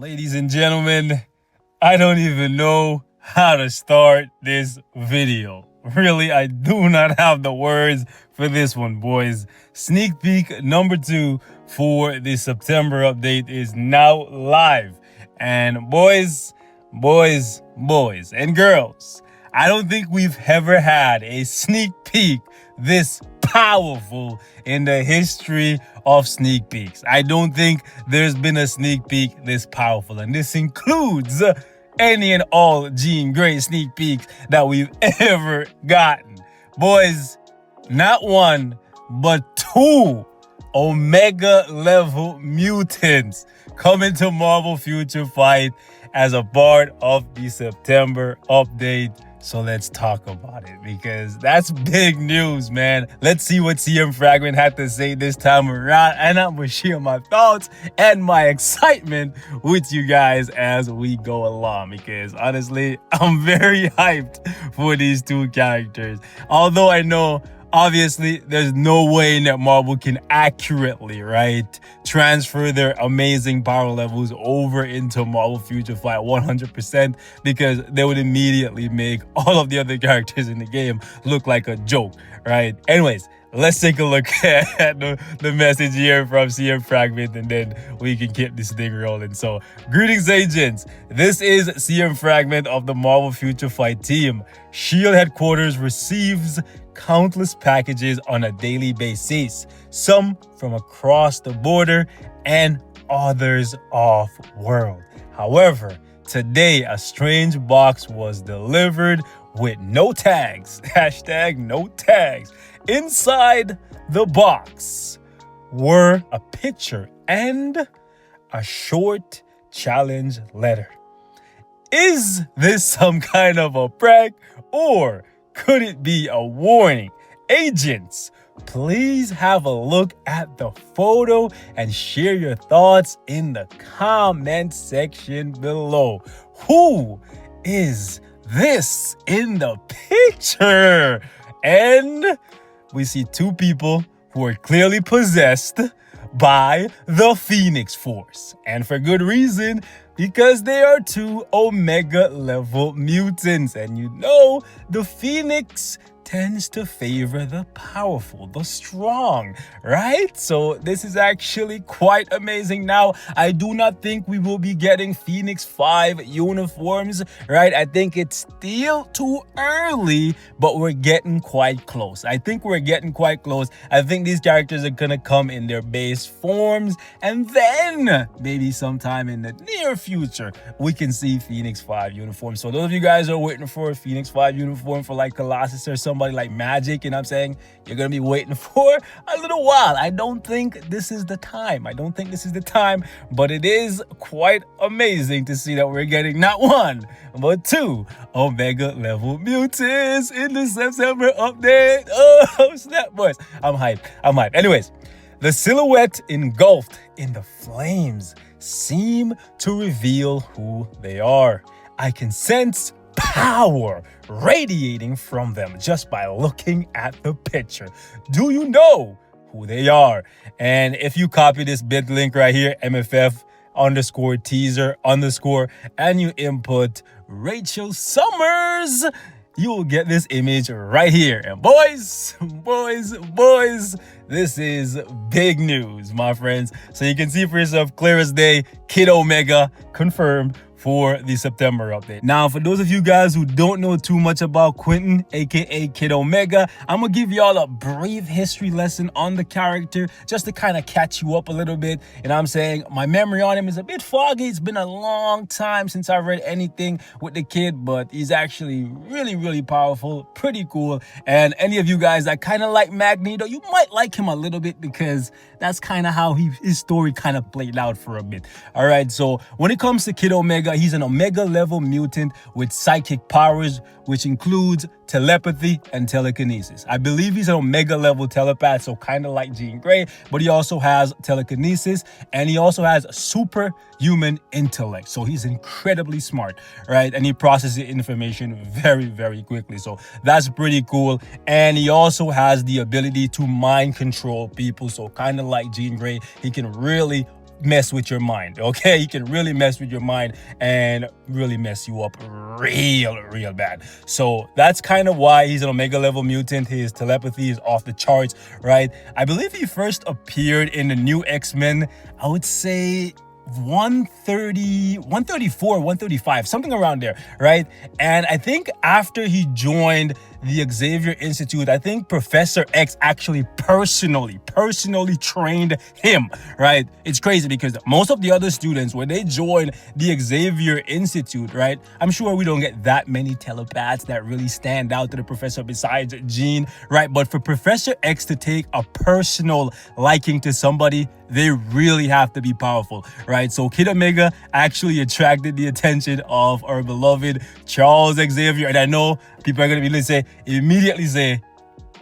Ladies and gentlemen, I don't even know how to start this video. Really, I do not have the words for this one, boys. Sneak peek number 2 for the September update is now live. And boys, and girls, I don't think we've ever had a sneak peek this powerful in the history of sneak peeks. I don't think there's been a sneak peek this powerful, and this includes any and all Jean Grey sneak peeks that we've ever gotten. Boys, not one, but 2 Omega level mutants coming to Marvel Future Fight as a part of the September update. So let's talk about it, because that's big news, man. Let's see what CM Fragment had to say this time around, and I'm gonna share my thoughts and my excitement with you guys as we go along, because honestly, I'm very hyped for these 2 characters. Although I know, obviously, there's no way that Marvel can accurately, right, transfer their amazing power levels over into Marvel Future Fight 100%, because they would immediately make all of the other characters in the game look like a joke, right? Anyways, let's take a look at the message here from CM Fragment, and then we can keep this thing rolling. So, greetings, agents. This is CM Fragment of the Marvel Future Fight team. S.H.I.E.L.D. headquarters receives countless packages on a daily basis, some from across the border and others off-world. However, today a strange box was delivered with no tags, hashtag no tags. Inside the box were a picture and a short challenge letter. Is this some kind of a prank, or could it be a warning? Agents, please have a look at the photo and share your thoughts in the comment section below. Who is this in the picture? And we see 2 people who are clearly possessed by the Phoenix Force. And for good reason, because they are 2 Omega level mutants. And you know, the Phoenix tends to favor the powerful, the strong, right? So this is actually quite amazing. Now, I do not think we will be getting Phoenix 5 uniforms, right? I think it's still too early, but we're getting quite close. I think these characters are gonna come in their base forms, and then maybe sometime in the near future, we can see Phoenix 5 uniforms. So those of you guys who are waiting for a Phoenix 5 uniform for like Colossus or somebody like Magic, you know what I'm saying, you're gonna be waiting for a little while. I don't think this is the time, but it is quite amazing to see that we're getting not 1 but 2 Omega level mutants in the September update. Oh snap, boys, I'm hyped. Anyways, the silhouette engulfed in the flames seem to reveal who they are. I can sense power radiating from them just by looking at the picture. Do you know who they are? And if you copy this bit link right here, MFF_teaser_, and you input Rachel Summers, you will get this image right here. And boys, this is big news, my friends. So you can see for yourself, clear as day, Kid Omega confirmed for the September update. Now, for those of you guys who don't know too much about Quentin, aka Kid Omega, I'm gonna give y'all a brief history lesson on the character just to kind of catch you up a little bit. And I'm saying my memory on him is a bit foggy. It's been a long time since I read anything with the kid, but he's actually really powerful, pretty cool. And any of you guys that kind of like Magneto, you might like him a little bit, because that's kind of how his story kind of played out for a bit. All right, so when it comes to Kid Omega, he's an Omega level mutant with psychic powers, which includes telepathy and telekinesis. I believe he's an Omega level telepath, so kind of like Jean Grey, but he also has telekinesis, and he also has superhuman intellect. So he's incredibly smart, right? And he processes information very quickly. So that's pretty cool. And he also has the ability to mind control people. So kind of like Jean Grey, he can really mess with your mind, okay? He can really mess with your mind and really mess you up real bad. So that's kind of why he's an Omega level mutant. His telepathy is off the charts, right? I believe he first appeared in the new X-Men, I would say 130, 134, 135, something around there, right? And I think after he joined the Xavier Institute, I think Professor X actually personally trained him, right? It's crazy because most of the other students, when they join the Xavier Institute, right, I'm sure we don't get that many telepaths that really stand out to the professor besides Jean, right? But for Professor X to take a personal liking to somebody, they really have to be powerful, right? So Kid Omega actually attracted the attention of our beloved Charles Xavier. And I know people are going to be immediately say,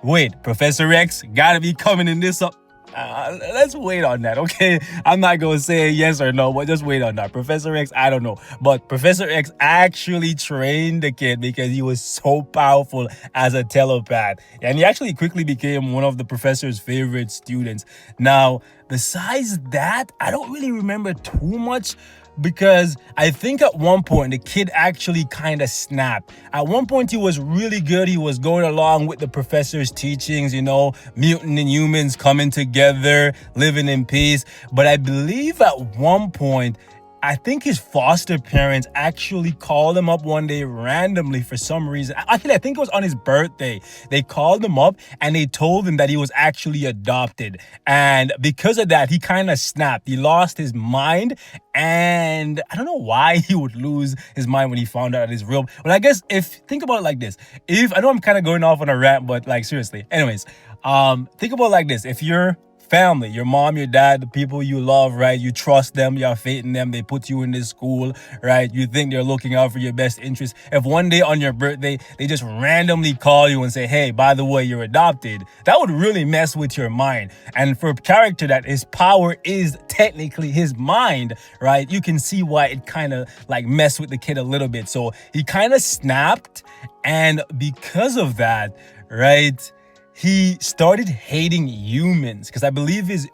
wait, Professor X gotta be coming in this up. Let's wait on that, okay? I'm not going to say yes or no, but just wait on that. Professor X, I don't know. But Professor X actually trained the kid because he was so powerful as a telepath. And he actually quickly became one of the professor's favorite students. Now, besides that, I don't really remember too much, because I think at one point the kid actually kind of snapped. At one point he was really good. He was going along with the professor's teachings, mutant and humans coming together, living in peace. But I believe at one point, I think his foster parents actually called him up one day randomly for some reason. Actually, I think it was on his birthday. They called him up and they told him that he was actually adopted. And because of that, he kind of snapped. He lost his mind. And I don't know why he would lose his mind when he found out that he's real. But I guess think about it like this. I know I'm kind of going off on a rant, but seriously. Anyways, think about it like this. If you're family, your mom, your dad, the people you love, right? You trust them, you have faith in them, they put you in this school, right? You think they're looking out for your best interest. If one day on your birthday, they just randomly call you and say, hey, by the way, you're adopted, that would really mess with your mind. And for a character that his power is technically his mind, right? You can see why it kind of messed with the kid a little bit. So he kind of snapped. And because of that, right, he started hating humans, because I believe his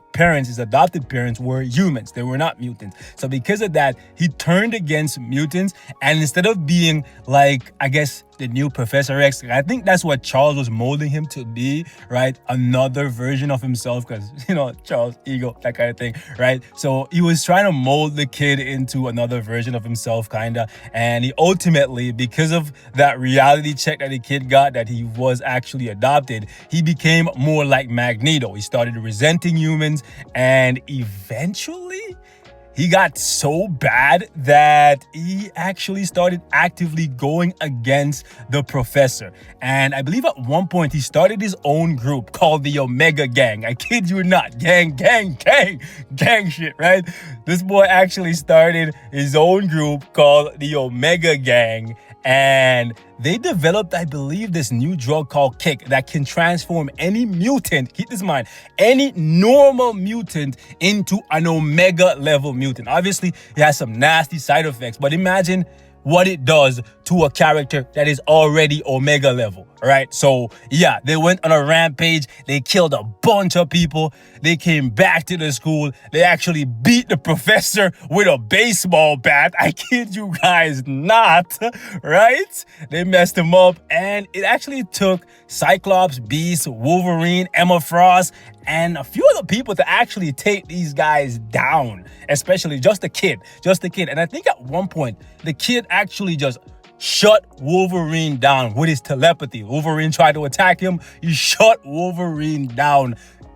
adopted parents, were humans. They were not mutants. So because of that, he turned against mutants. And instead of being the new Professor X, I think that's what Charles was molding him to be, right? Another version of himself, because, Charles, ego, that kind of thing, right? So he was trying to mold the kid into another version of himself, kind of. And he ultimately, because of that reality check that the kid got, that he was actually adopted, he became more like Magneto. He started resenting humans, and eventually he got so bad that he actually started actively going against the professor. And I believe at one point he started his own group called the Omega Gang. I kid you not. Gang shit, right? This boy actually started his own group called the Omega Gang. And they developed, I believe, this new drug called Kick that can transform any mutant, keep this in mind, any normal mutant into an Omega level mutant. Obviously, it has some nasty side effects, but imagine what it does to a character that is already Omega level, right? So yeah, they went on a rampage. They killed a bunch of people. They came back to the school. They actually beat the professor with a baseball bat. I kid you guys not, right? They messed him up, and it actually took Cyclops, Beast, Wolverine, Emma Frost, and a few other people to actually take these guys down, especially just the kid. And I think at one point, the kid actually just shut Wolverine down with his telepathy. Wolverine tried to attack him. He shut Wolverine down,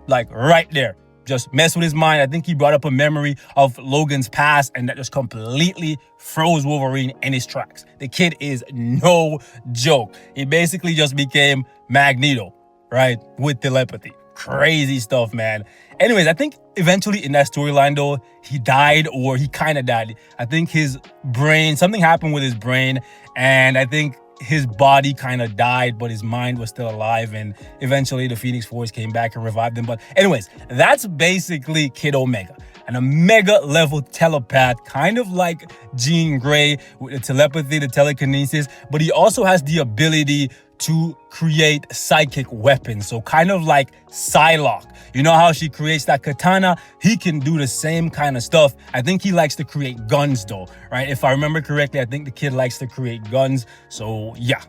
right there. Just messed with his mind. I think he brought up a memory of Logan's past, and that just completely froze Wolverine in his tracks. The kid is no joke. He basically just became Magneto, right? With telepathy. Crazy stuff, man. Anyways, I think eventually in that storyline, though, he died, or he kind of died. I think something happened with his brain, and I think his body kind of died, but his mind was still alive, and eventually the Phoenix Force came back and revived him. But anyways, that's basically Kid Omega, an Omega level telepath, kind of like Jean Grey with the telepathy, the telekinesis, but he also has the ability to create psychic weapons. So kind of like Psylocke. You know how she creates that katana? He can do the same kind of stuff. I think he likes to create guns though, right? If I remember correctly, I think the kid likes to create guns. So yeah,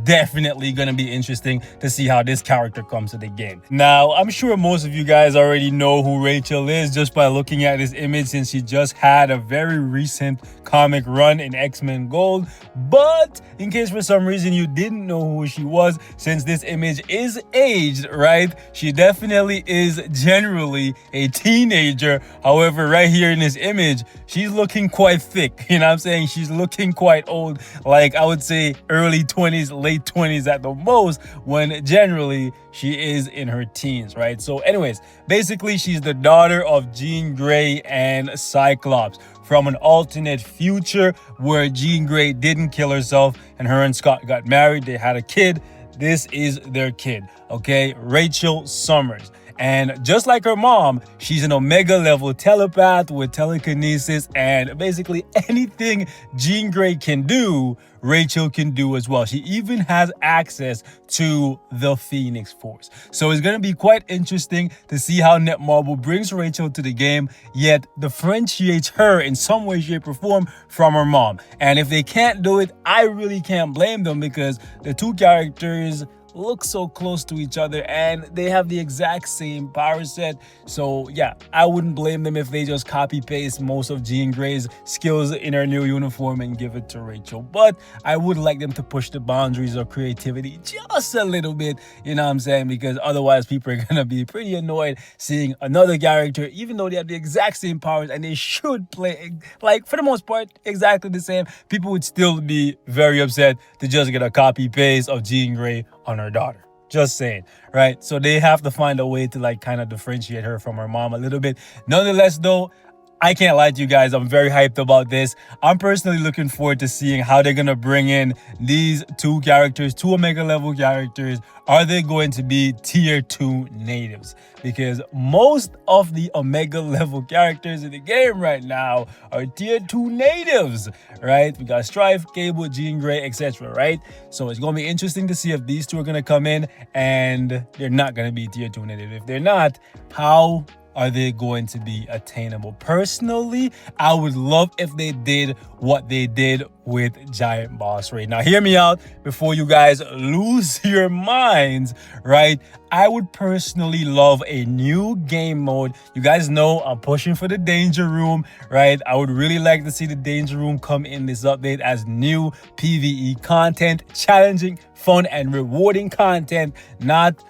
definitely gonna be interesting to see how this character comes to the game. Now, I'm sure most of you guys already know who Rachel is just by looking at this image, since she just had a very recent comic run in X-Men Gold. But in case for some reason you didn't know who she was, since this image is aged, right? She definitely is generally a teenager. However, right here in this image, she's looking quite thick. You know what I'm saying? She's looking quite old, like I would say early 20s, late 20s at the most, when generally she is in her teens, right? So anyways, basically she's the daughter of Jean Grey and Cyclops from an alternate future where Jean Grey didn't kill herself and her and Scott got married. They had a kid. This is their kid, okay? Rachel Summers. And just like her mom, she's an Omega level telepath with telekinesis, and basically anything Jean Grey can do, Rachel can do as well. She even has access to the Phoenix Force. So it's going to be quite interesting to see how Netmarble brings Rachel to the game, yet differentiates her in some way, shape, or form from her mom. And if they can't do it, I really can't blame them, because the two characters look so close to each other and they have the exact same power set. So yeah, I wouldn't blame them if they just copy paste most of Jean Grey's skills in her new uniform and give it to Rachel. But I would like them to push the boundaries of creativity just a little bit, you know what I'm saying? Because otherwise people are gonna be pretty annoyed seeing another character, even though they have the exact same powers and they should play, like, for the most part, exactly the same. People would still be very upset to just get a copy paste of Jean Grey on her daughter. Just saying, right? So they have to find a way to like kind of differentiate her from her mom a little bit. Nonetheless though, I can't lie to you guys, I'm very hyped about this. I'm personally looking forward to seeing how they're gonna bring in these two characters, two Omega level characters. Are they going to be tier 2 natives? Because most of the Omega level characters in the game right now are tier 2 natives, right? We got Strife, Cable, Jean Grey, etc., right? So it's gonna be interesting to see if these two are gonna come in and they're not gonna be tier 2 native. If they're not, how are they going to be attainable? Personally, I would love if they did what they did with Giant Boss Raid. Now, hear me out before you guys lose your minds, right? I would personally love a new game mode. You guys know I'm pushing for the Danger Room, right? I would really like to see the Danger Room come in this update as new PvE content, challenging, fun, and rewarding content, not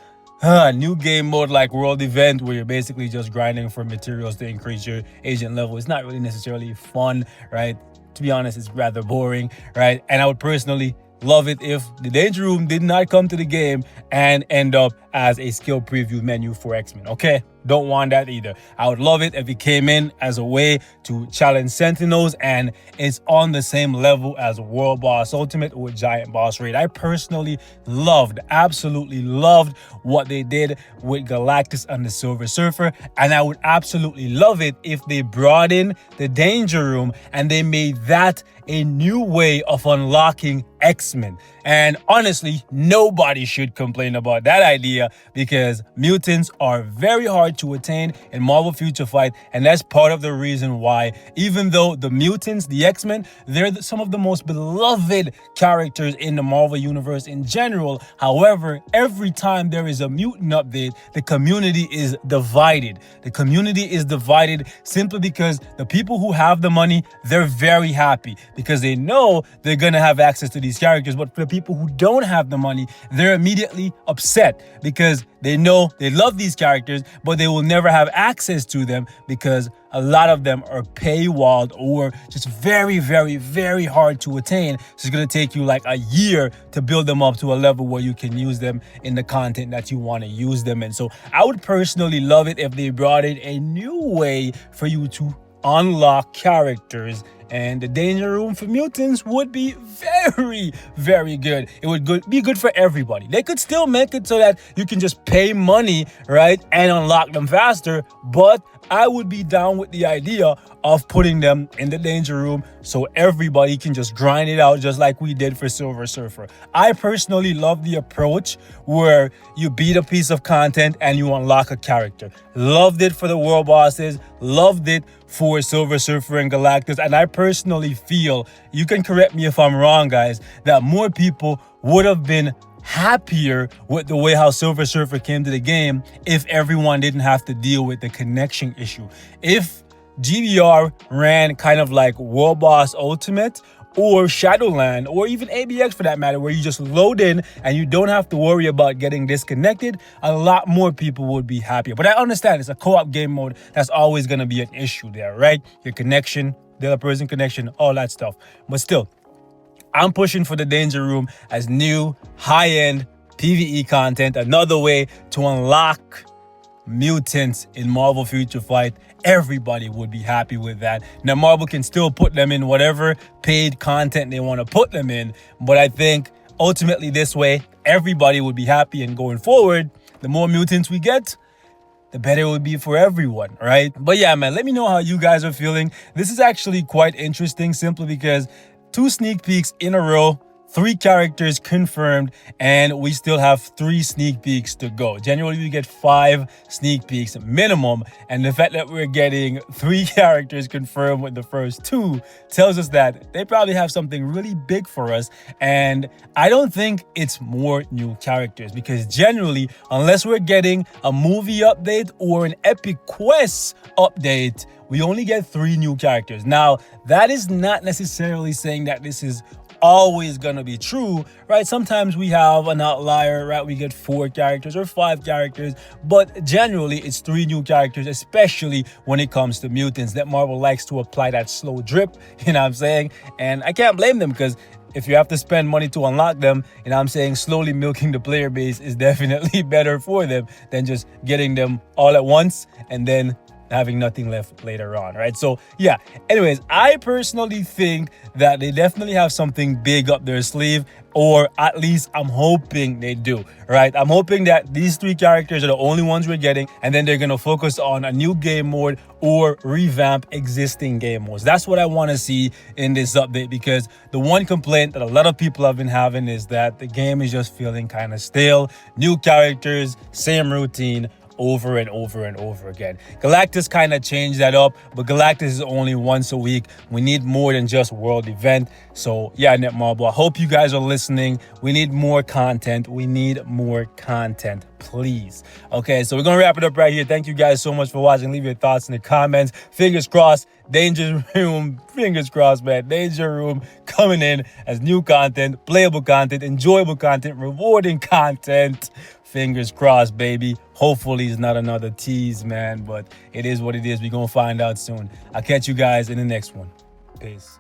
new game mode like World Event, where you're basically just grinding for materials to increase your agent level. It's not really necessarily fun, right? To be honest, it's rather boring, right? And I would personally love it if the Danger Room did not come to the game and end up as a skill preview menu for X-Men, okay? Don't want that either. I would love it if it came in as a way to challenge Sentinels and it's on the same level as World Boss Ultimate or Giant Boss Raid. I personally absolutely loved what they did with Galactus and the Silver Surfer, and I would absolutely love it if they brought in the Danger Room and they made that a new way of unlocking X-Men. And honestly, nobody should complain about that idea, because mutants are very hard to attain in Marvel Future Fight, and that's part of the reason why, even though the mutants, the X-Men, they're some of the most beloved characters in the Marvel Universe in general. However, every time there is a mutant update, the community is divided. The community is divided simply because the people who have the money, they're very happy because they know they're gonna have access to these characters. But for the people who don't have the money, they're immediately upset because they know they love these characters, but they will never have access to them because a lot of them are paywalled or just very, very, very hard to attain. So it's going to take you like a year to build them up to a level where you can use them in the content that you want to use them in. So I would personally love it if they brought in a new way for you to unlock characters And the danger room for mutants would be very, very good. It would be good for everybody. They could still make it so that you can just pay money, right, and unlock them faster. But I would be down with the idea of putting them in the danger room so everybody can just grind it out just like we did for Silver Surfer. I personally love the approach where you beat a piece of content and you unlock a character. Loved it for the world bosses, loved it for Silver Surfer and Galactus, and I personally feel, you can correct me if I'm wrong, guys, that more people would have been happier with the way how Silver Surfer came to the game if everyone didn't have to deal with the connection issue. If GBR ran kind of like World Boss Ultimate or Shadowland, or even ABX for that matter, where you just load in and you don't have to worry about getting disconnected, a lot more people would be happier. But I understand it's a co-op game mode. That's always going to be an issue there, right? Your connection, the other person connection, all that stuff. But still, I'm pushing for the danger room as new high-end PvE content, another way to unlock mutants in Marvel Future Fight. Everybody would be happy with that. Now, Marvel can still put them in whatever paid content they want to put them in, but I think ultimately this way, everybody would be happy, and going forward, the more mutants we get, the better it would be for everyone, right? But yeah, man, let me know how you guys are feeling. This is actually quite interesting simply because 2 sneak peeks in a row, 3 characters confirmed, and we still have 3 sneak peeks to go. Generally, we get 5 sneak peeks minimum, and the fact that we're getting 3 characters confirmed with the first 2 tells us that they probably have something really big for us. And I don't think it's more new characters, because generally, unless we're getting a movie update or an Epic Quest update, we only get 3 new characters. Now, that is not necessarily saying that this is always gonna be true, right? Sometimes we have an outlier, right? We get 4 characters or 5 characters, but generally it's 3 new characters, especially when it comes to mutants. That Marvel likes to apply that slow drip, you know what I'm saying? And I can't blame them, because if you have to spend money to unlock them, and I'm saying slowly milking the player base is definitely better for them than just getting them all at once and then having nothing left later on, right? So yeah, anyways, I personally think that they definitely have something big up their sleeve, or at least I'm hoping they do, right? I'm hoping that these 3 characters are the only ones we're getting, and then they're gonna focus on a new game mode or revamp existing game modes. That's what I want to see in this update, because the one complaint that a lot of people have been having is that the game is just feeling kind of stale. New characters, same routine, over and over and over again. Galactus kind of changed that up, but Galactus is only once a week. We need more than just world event. So yeah, Netmarble, I hope you guys are listening. We need more content. We need more content, please. Okay, so we're gonna wrap it up right here. Thank you guys so much for watching. Leave your thoughts in the comments. Fingers crossed, Danger Room, fingers crossed, man. Danger Room coming in as new content, playable content, enjoyable content, rewarding content. Fingers crossed, baby. Hopefully it's not another tease, man, but it is what it is. We're gonna find out soon. I'll catch you guys in the next one. Peace.